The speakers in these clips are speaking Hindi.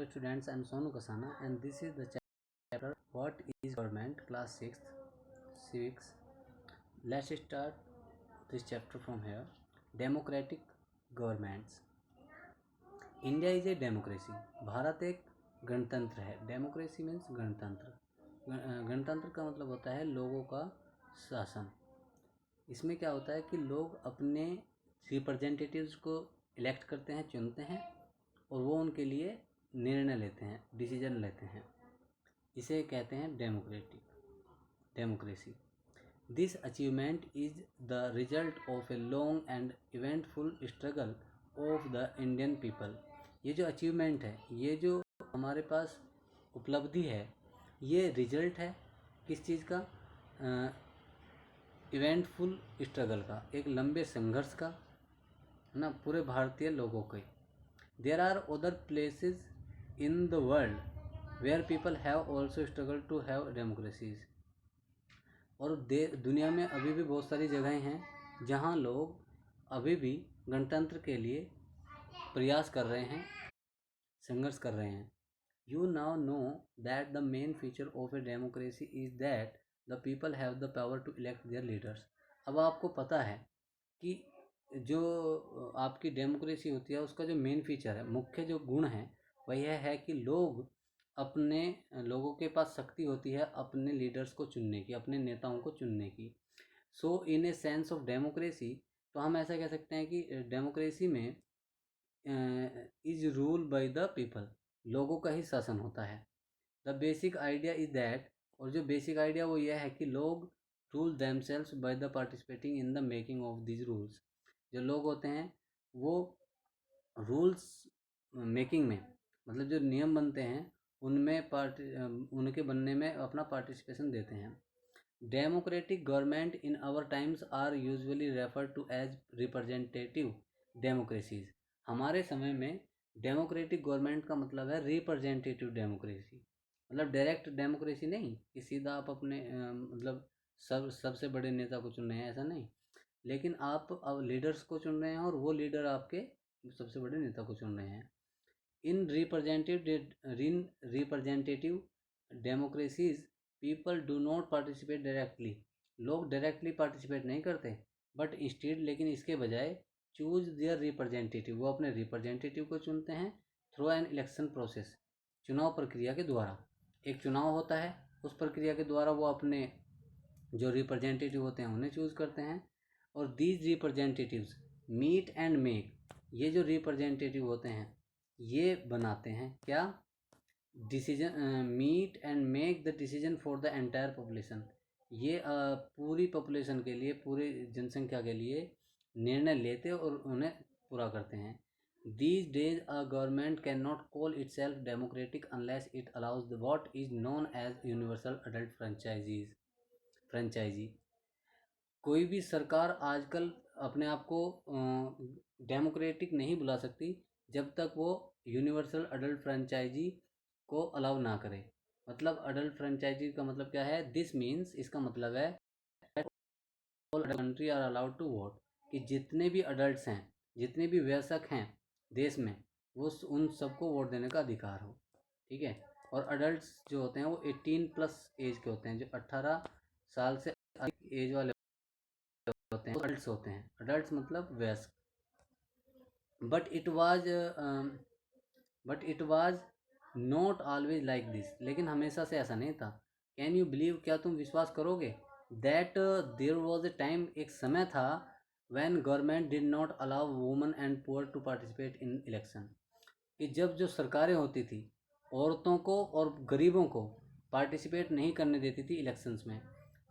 Hello students, I am Sonu Kasana and this is the chapter What is Government, class 6th civics. Let's start this chapter from here. Democratic governments. India is a democracy. Bharat एक गणतंत्र है. डेमोक्रेसी मीन्स गणतंत्र. गणतंत्र का मतलब होता है लोगों का शासन. इसमें क्या होता है कि लोग अपने रिप्रेजेंटेटिव्स को इलेक्ट करते हैं, चुनते हैं और वो उनके लिए निर्णय लेते हैं, डिसीजन लेते हैं. इसे कहते हैं democracy. This achievement is the result of a long and eventful struggle of the Indian people. ये जो अचीवमेंट है, ये जो हमारे पास उपलब्धि है, ये रिजल्ट है किस चीज़ का? इवेंटफुल स्ट्रगल का, एक लंबे संघर्ष का ना, पूरे भारतीय लोगों के. There are other places in the world where people have also struggle to have democracies. और दुनिया में अभी भी बहुत सारी जगहें हैं जहां लोग अभी भी गणतंत्र के लिए प्रयास कर रहे हैं, संघर्ष कर रहे हैं. You now know that the main feature of a democracy is that the people have the power to elect their leaders. अब आपको पता है कि जो आपकी डेमोक्रेसी होती है उसका जो मेन फीचर है, मुख्य जो गुण है, वह यह है कि लोगों के पास शक्ति होती है अपने लीडर्स को चुनने की, अपने नेताओं को चुनने की. सो इन ए सेंस ऑफ डेमोक्रेसी, तो हम ऐसा कह सकते हैं कि डेमोक्रेसी में is rule by the people, लोगों का ही शासन होता है. The basic idea is that, और जो बेसिक आइडिया वो यह है कि लोग rule themselves by the participating in the making of this rules. जो लोग होते हैं वो रूल्स मेकिंग में, मतलब जो नियम बनते हैं उनमें उनके बनने में अपना पार्टिसिपेशन देते हैं. Democratic government in our times are usually refer to as representative democracies. हमारे समय में डेमोक्रेटिक गवर्नमेंट का मतलब है रिप्रेजेंटेटिव डेमोक्रेसी. मतलब डायरेक्ट डेमोक्रेसी नहीं कि सीधा आप अपने मतलब सबसे बड़े नेता को चुन रहे हैं, ऐसा नहीं. लेकिन आप अब लीडर्स को चुन रहे हैं और वो लीडर आपके सबसे बड़े नेता को चुन रहे हैं. In representative democracies people do not participate directly. लोग डायरेक्टली पार्टिसिपेट नहीं करते, बट इंस्टेड, लेकिन इसके बजाय चूज देयर रिप्रेजेंटेटिव, वो अपने रिप्रेजेंटेटिव को चुनते हैं थ्रू एन इलेक्शन प्रोसेस, चुनाव प्रक्रिया के द्वारा. एक चुनाव होता है, उस प्रक्रिया के द्वारा वो अपने जो रिप्रेजेंटेटिव होते हैं उन्हें चूज करते हैं. और these representatives meet and make, ये जो रिप्रेजेंटेटिव होते हैं ये बनाते हैं क्या? Decision. Meet and make the decision for the entire population. ये पूरी पॉपुलेशन के लिए, पूरी जनसंख्या के लिए निर्णय लेते और उन्हें पूरा करते हैं. These days a government cannot call itself democratic unless it allows what is known as universal adult franchisee. कोई भी सरकार आजकल अपने आप को डेमोक्रेटिक नहीं बुला सकती जब तक वो यूनिवर्सल अडल्ट फ्रेंचाइजी को अलाउ ना करे. मतलब अडल्ट फ्रेंचाइजी का मतलब क्या है? दिस मीन्स, इसका मतलब है all country are allowed to vote, कि जितने भी अडल्ट्स हैं, जितने भी वयस्क हैं देश में, वो उन सबको वोट देने का अधिकार हो. ठीक है. और अडल्ट्स जो होते हैं वो 18+ एज के होते हैं, जो 18 साल से अधिक एज वाले होते हैं, अडल्ट्स होते हैं. अडल्ट्स मतलब वयस्क. But it was not always like this. लेकिन हमेशा से ऐसा नहीं था. कैन यू बिलीव, क्या तुम विश्वास करोगे? That there was a time, एक समय था, when government did not allow women and poor to participate in election. कि जब जो सरकारें होती थी औरतों को और गरीबों को पार्टिसिपेट नहीं करने देती थी इलेक्शंस में.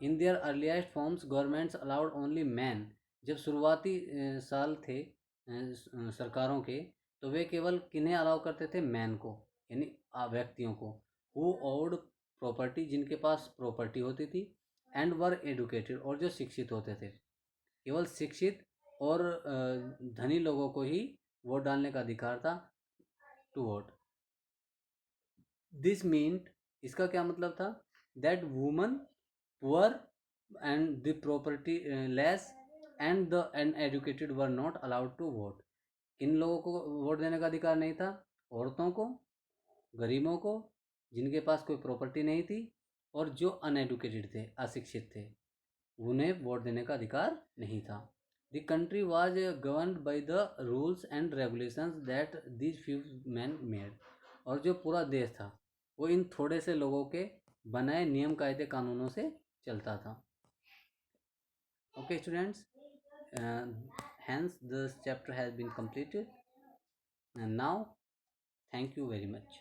In their earliest forms governments allowed only man. जब शुरुआती साल थे सरकारों के, तो वे केवल किन्हें अलाउ करते थे? मैन को, यानी व्यक्तियों को. हु ओव्ड प्रॉपर्टी, जिनके पास प्रॉपर्टी होती थी, एंड वर एडुकेटेड, और जो शिक्षित होते थे. केवल शिक्षित और धनी लोगों को ही वोट डालने का अधिकार था, टू वोट. दिस मीन्ट, इसका क्या मतलब था? That woman, poor and the propertyless and the uneducated were not allowed to vote. इन लोगों को वोट देने का अधिकार नहीं था? औरतों को, गरीबों को, जिनके पास कोई प्रॉपर्टी नहीं थी, और जो अनएडुकेटेड थे, अशिक्षित थे, उन्हें वोट देने का अधिकार नहीं था। The country was governed by the rules and regulations that these few man made. और जो पूरा देश था वो इन थोड़े से लोगों के बनाए नियम कायदे कानूनों से चलता था। Okay students, hence this chapter has been completed, and now thank you very much.